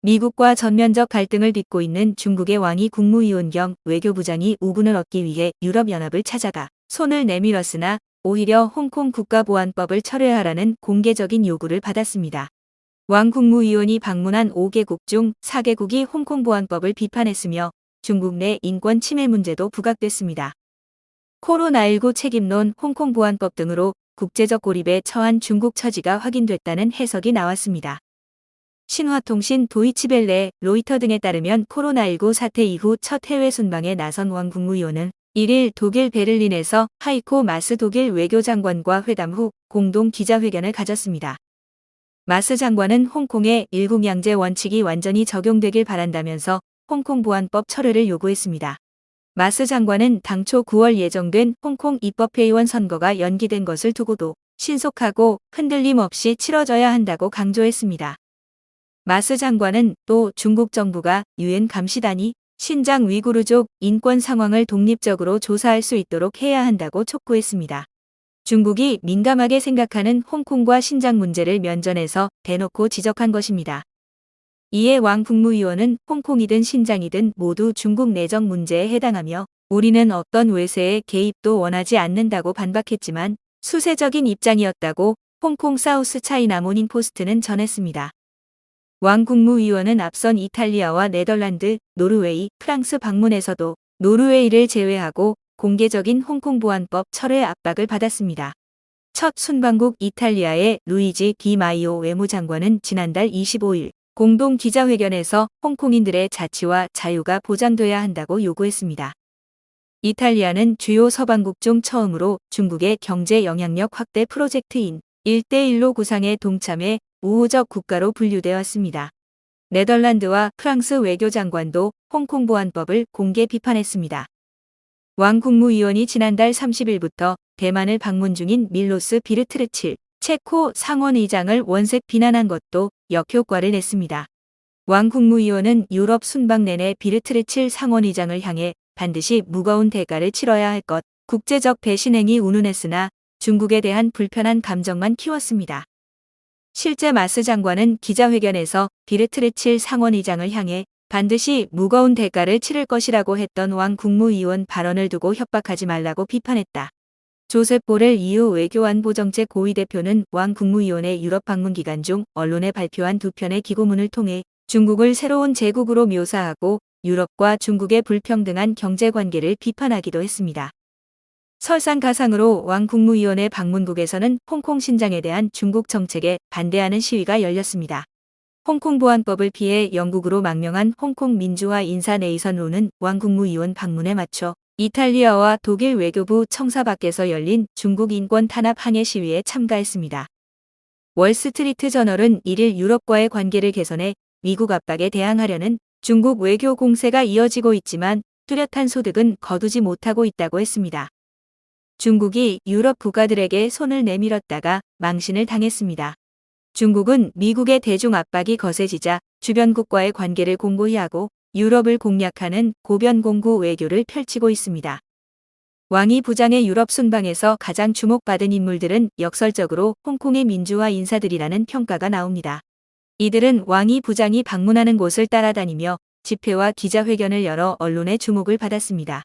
미국과 전면적 갈등을 빚고 있는 중국의 왕이 국무위원 겸 외교부장이 우군을 얻기 위해 유럽연합을 찾아가 손을 내밀었으나 오히려 홍콩 국가보안법을 철회하라는 공개적인 요구를 받았습니다. 왕 국무위원이 방문한 5개국 중 4개국이 홍콩 보안법을 비판했으며 중국 내 인권 침해 문제도 부각됐습니다. 코로나19 책임론, 홍콩 보안법 등으로 국제적 고립에 처한 중국 처지가 확인됐다는 해석이 나왔습니다. 신화통신, 도이치벨레, 로이터 등에 따르면 코로나19 사태 이후 첫 해외 순방에 나선 왕 국무위원은 1일 독일 베를린에서 하이코 마스 독일 외교장관과 회담 후 공동 기자회견을 가졌습니다. 마스 장관은 홍콩의 일국양제 원칙이 완전히 적용되길 바란다면서 홍콩 보안법 철회를 요구했습니다. 마스 장관은 당초 9월 예정된 홍콩 입법회의원 선거가 연기된 것을 두고도 신속하고 흔들림 없이 치러져야 한다고 강조했습니다. 마스 장관은 또 중국 정부가 유엔 감시단이 신장 위구르족 인권 상황을 독립적으로 조사할 수 있도록 해야 한다고 촉구했습니다. 중국이 민감하게 생각하는 홍콩과 신장 문제를 면전에서 대놓고 지적한 것입니다. 이에 왕 국무위원은 홍콩이든 신장이든 모두 중국 내정 문제에 해당하며 우리는 어떤 외세의 개입도 원하지 않는다고 반박했지만 수세적인 입장이었다고 홍콩 사우스 차이나 모닝포스트는 전했습니다. 왕 국무위원은 앞선 이탈리아와 네덜란드, 노르웨이, 프랑스 방문에서도 노르웨이를 제외하고 공개적인 홍콩 보안법 철회 압박을 받았습니다. 첫 순방국 이탈리아의 루이지 디 마이오 외무장관은 지난달 25일 공동 기자회견에서 홍콩인들의 자치와 자유가 보장돼야 한다고 요구했습니다. 이탈리아는 주요 서방국 중 처음으로 중국의 경제 영향력 확대 프로젝트인 1대1로 구상에 동참해 우호적 국가로 분류되었습니다. 네덜란드와 프랑스 외교장관도 홍콩 보안법을 공개 비판했습니다. 왕 국무위원이 지난달 30일부터 대만을 방문 중인 밀로스 비르트르칠 체코 상원의장을 원색 비난한 것도 역효과를 냈습니다. 왕 국무위원은 유럽 순방 내내 비르트르칠 상원의장을 향해 반드시 무거운 대가를 치러야 할 것, 국제적 배신행위 운운했으나 중국에 대한 불편한 감정만 키웠습니다. 실제 마스 장관은 기자회견에서 비르트르칠 상원의장을 향해 반드시 무거운 대가를 치를 것이라고 했던 왕 국무위원 발언을 두고 협박하지 말라고 비판했다. 조셉 보렐 EU 외교안보정책 고위 대표는 왕 국무위원의 유럽 방문 기간 중 언론에 발표한 두 편의 기고문을 통해 중국을 새로운 제국으로 묘사하고 유럽과 중국의 불평등한 경제관계를 비판하기도 했습니다. 설상가상으로 왕 국무위원의 방문국에서는 홍콩 신장에 대한 중국 정책에 반대하는 시위가 열렸습니다. 홍콩 보안법을 피해 영국으로 망명한 홍콩 민주화 인사 네이선 로는 왕 국무위원 방문에 맞춰 이탈리아와 독일 외교부 청사 밖에서 열린 중국 인권 탄압 항해 시위에 참가했습니다. 월스트리트 저널은 1일 유럽과의 관계를 개선해 미국 압박에 대항하려는 중국 외교 공세가 이어지고 있지만 뚜렷한 소득은 거두지 못하고 있다고 했습니다. 중국이 유럽 국가들에게 손을 내밀었다가 망신을 당했습니다. 중국은 미국의 대중 압박이 거세지자 주변국과의 관계를 공고히 하고 유럽을 공략하는 고변공고 외교를 펼치고 있습니다. 왕이 부장의 유럽 순방에서 가장 주목받은 인물들은 역설적으로 홍콩의 민주화 인사들이라는 평가가 나옵니다. 이들은 왕이 부장이 방문하는 곳을 따라다니며 집회와 기자회견을 열어 언론의 주목을 받았습니다.